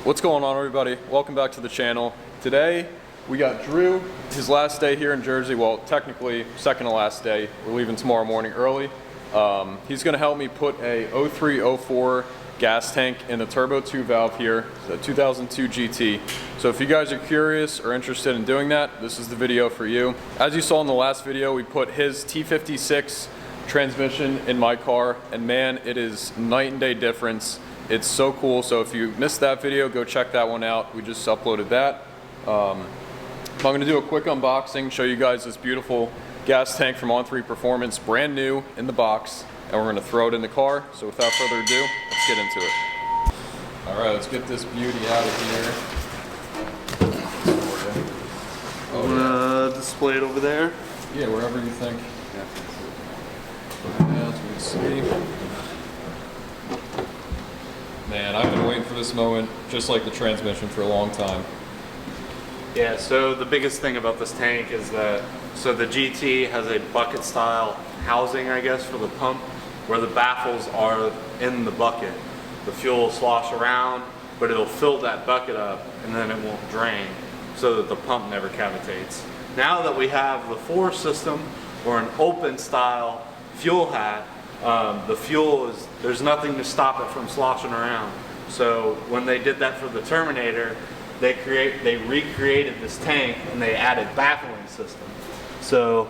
What's going on, everybody? Welcome back to the channel. Today we got Drew, his last day here in Jersey. Well, technically second to last day. We're leaving tomorrow morning early. He's gonna help me put a 0304 gas tank in the turbo 2 valve here, the 2002 GT. So if you guys are curious or interested in doing that, this is the video for you. As you saw in the last video, we put his T56 transmission in my car, and man, it is night and day difference. It's so cool. So if you missed that video, go check that one out. We just uploaded that. I'm gonna do a quick unboxing, show you guys this beautiful gas tank from On3 Performance, brand new in the box, and we're gonna throw it in the car. So without further ado, let's get into it. All right, let's get this beauty out of here. Oh, yeah. Display it over there? Yeah, wherever you think. Yeah, as we can see. Man, I've been waiting for this moment, just like the transmission, for a long time. Yeah, so the biggest thing about this tank is that, so the GT has a bucket style housing, I guess, for the pump, where the baffles are in the bucket. The fuel will slosh around, but it'll fill that bucket up and then it won't drain, so that the pump never cavitates. Now that we have the 4 system, or an open style fuel hat, the fuel is, there's nothing to stop it from sloshing around. So when they did that for the Terminator, they recreated this tank and they added baffling system. So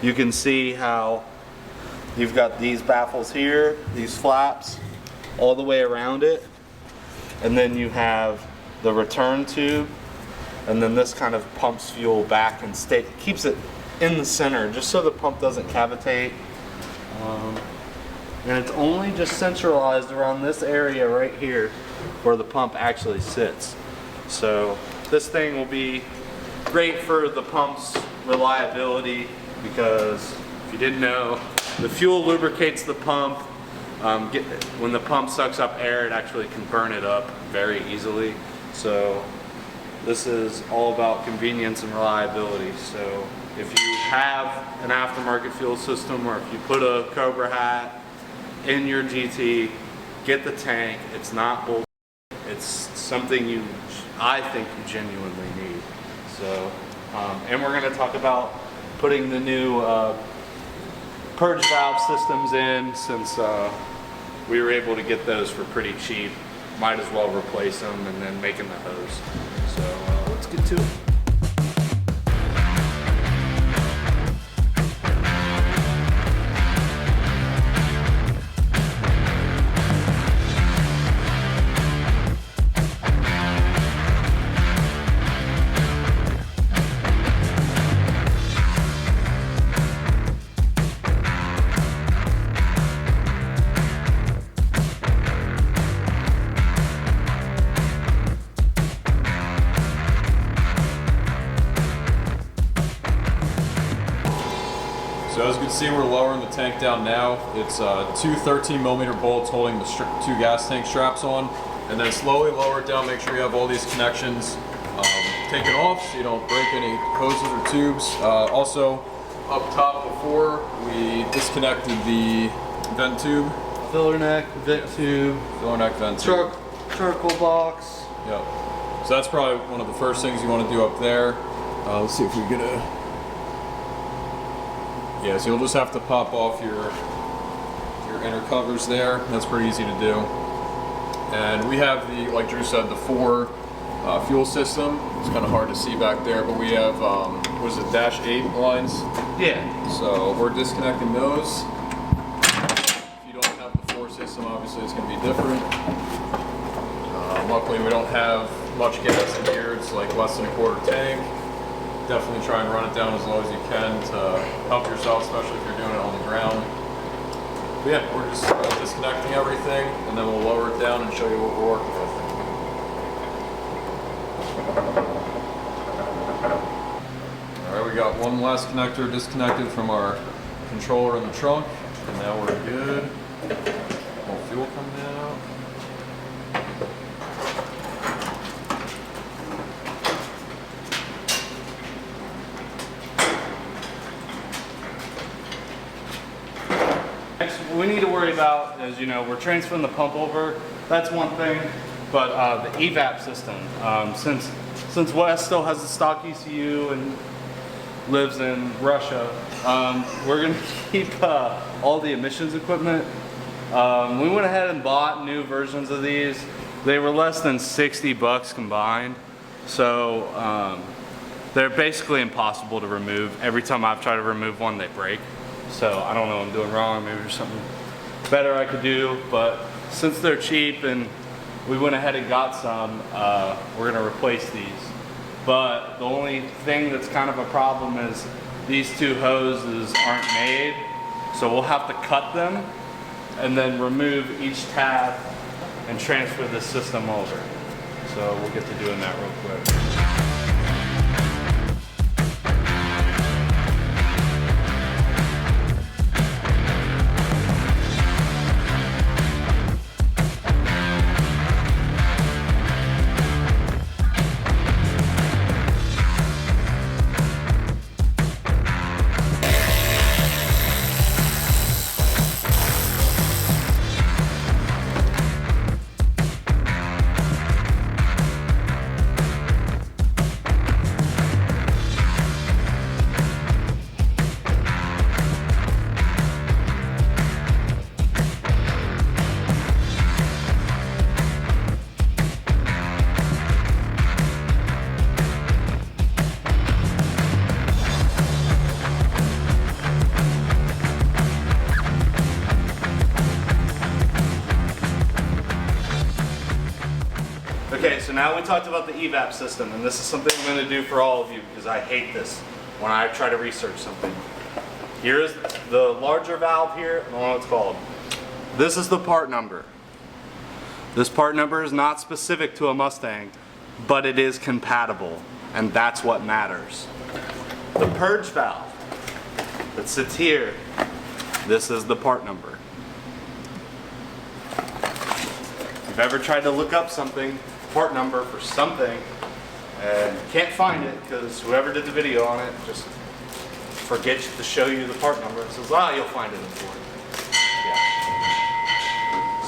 you can see how you've got these baffles here, these flaps all the way around it, and then you have the return tube, and then this kind of pumps fuel back and keeps it in the center just so the pump doesn't cavitate. And it's only just centralized around this area right here where the pump actually sits. So this thing will be great for the pump's reliability, because if you didn't know, the fuel lubricates the pump. When the pump sucks up air, it actually can burn it up very easily. So this is all about convenience and reliability. So if you have an aftermarket fuel system, or if you put a Cobra hat in your GT, get the tank. It's not bull. It's something I think you genuinely need. So, and we're going to talk about putting the new purge valve systems in, since we were able to get those for pretty cheap. Might as well replace them and then making the hose. So let's get to it. So as you can see, we're lowering the tank down now. It's 2 13mm bolts holding the 2 gas tank straps on, and then slowly lower it down. Make sure you have all these connections taken off so you don't break any hoses or tubes. Also, up top before, we disconnected the vent tube. Filler neck, vent tube. Filler neck, vent tube. Charcoal box. Yep. So that's probably one of the first things you want to do up there. Let's see if we get a... Yeah, so you'll just have to pop off your inner covers there. That's pretty easy to do. And we have the, like Drew said, the 4 fuel system. It's kind of hard to see back there, but we have, what is it, -8 lines? Yeah. So we're disconnecting those. If you don't have the 4 system, obviously it's going to be different. Luckily we don't have much gas in here. It's like less than a quarter tank. Definitely try and run it down as low as you can to help yourself, especially if you're doing it on the ground. But yeah, we're just disconnecting everything, and then we'll lower it down and show you what we're working with. Alright, we got one last connector disconnected from our controller in the trunk, and now we're good. More fuel coming out. Next, what we need to worry about is, we're transferring the pump over. That's one thing. But the evap system, since Wes still has a stock ECU and lives in Russia, we're gonna keep all the emissions equipment. We went ahead and bought new versions of these. They were less than 60 bucks combined. So they're basically impossible to remove. Every time I've tried to remove one, they break. So I don't know what I'm doing wrong. Maybe there's something better I could do. But since they're cheap and we went ahead and got some, we're gonna replace these. But the only thing that's kind of a problem is these two hoses aren't made. So we'll have to cut them and then remove each tab and transfer the system over. So we'll get to doing that real quick. Okay, so now we talked about the evap system, and this is something I'm going to do for all of you because I hate this when I try to research something. Here's the larger valve here. I don't know what it's called. This is the part number. This part number is not specific to a Mustang, but it is compatible, and that's what matters. The purge valve that sits here, this is the part number. If you've ever tried to look up something, part number for something, and can't find it because whoever did the video on it just forgets to show you the part number and says, you'll find it in Ford. Yeah.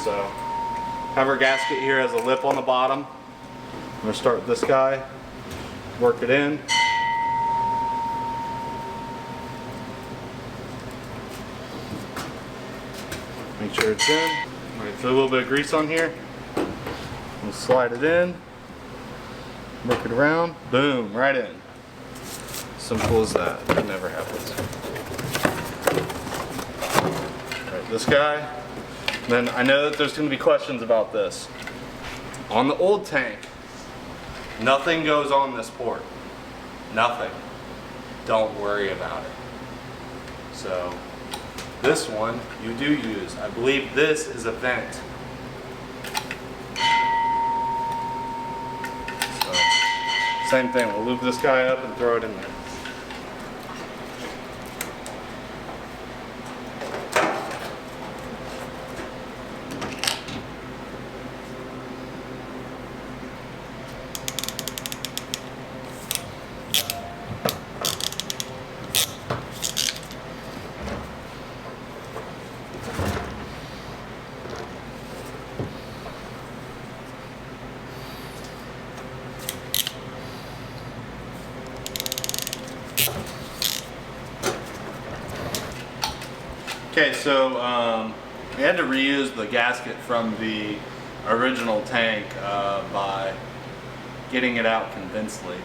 So, have our gasket here has a lip on the bottom. I'm going to start with this guy, work it in. Make sure it's in. I'm going to throw a little bit of grease on here. And slide it in, work it around, boom, right in. Simple as that. It never happens. Alright, this guy. Then I know that there's going to be questions about this. On the old tank, nothing goes on this port. Nothing. Don't worry about it. So, this one you do use. I believe this is a vent. Same thing, we'll lube this guy up and throw it in there. Okay, so we had to reuse the gasket from the original tank by getting it out convincedly.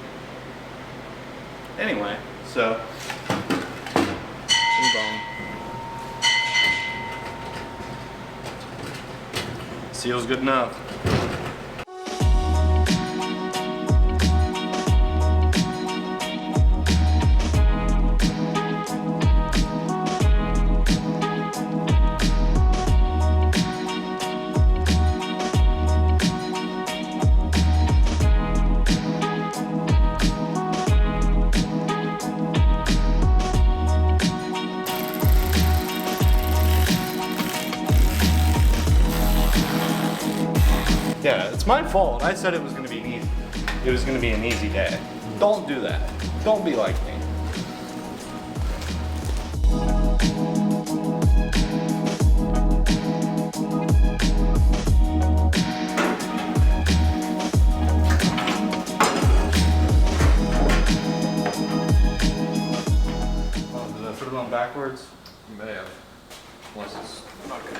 Anyway, so seal's good enough. Yeah, it's my fault. I said it was going to be easy. It was going to be an easy day. Don't do that. Don't be like me. on backwards? You may have. Unless it's not good.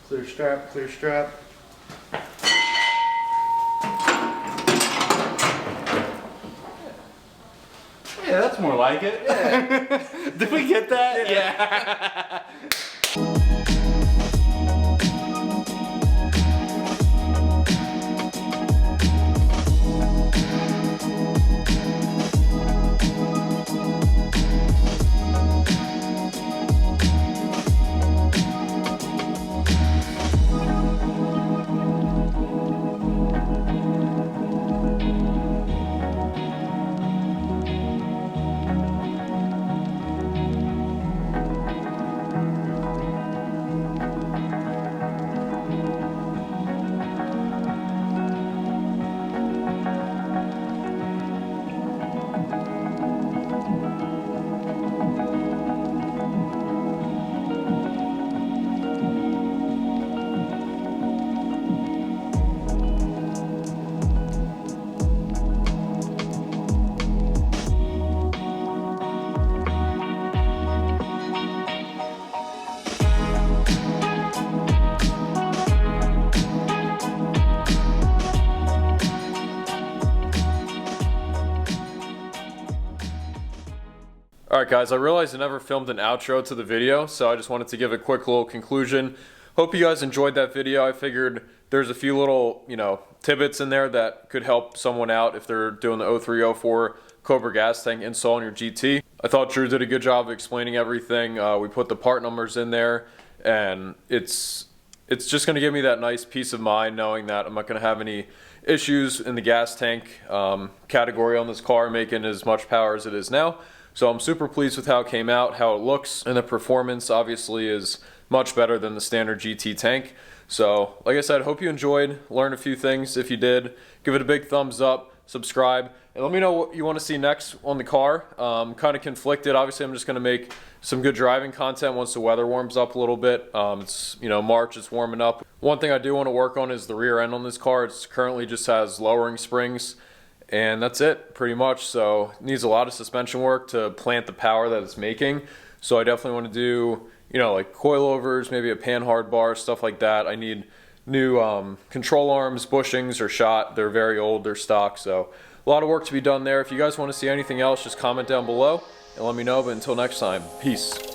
Clear strap, clear strap. Yeah, that's more like it. Yeah. Did we get that? Yeah. Alright guys, I realized I never filmed an outro to the video, so I just wanted to give a quick little conclusion. Hope you guys enjoyed that video. I figured there's a few little, tidbits in there that could help someone out if they're doing the 0304 Cobra gas tank install on your GT. I thought Drew did a good job of explaining everything. We put the part numbers in there, and it's just going to give me that nice peace of mind knowing that I'm not going to have any issues in the gas tank category on this car making as much power as it is now. So I'm super pleased with how it came out, how it looks, and the performance obviously is much better than the standard GT tank. So like I said, hope you enjoyed, learned a few things. If you did, give it a big thumbs up, subscribe, and let me know what you want to see next on the car. Kind of conflicted. Obviously I'm just going to make some good driving content once the weather warms up a little bit. It's March, it's warming up. One thing I do want to work on is the rear end on this car. It currently just has lowering springs. And that's it, pretty much. So it needs a lot of suspension work to plant the power that it's making. So I definitely want to do, like coilovers, maybe a panhard bar, stuff like that. I need new control arms, bushings are shot. They're very old, they're stock. So a lot of work to be done there. If you guys want to see anything else, just comment down below and let me know. But until next time, peace.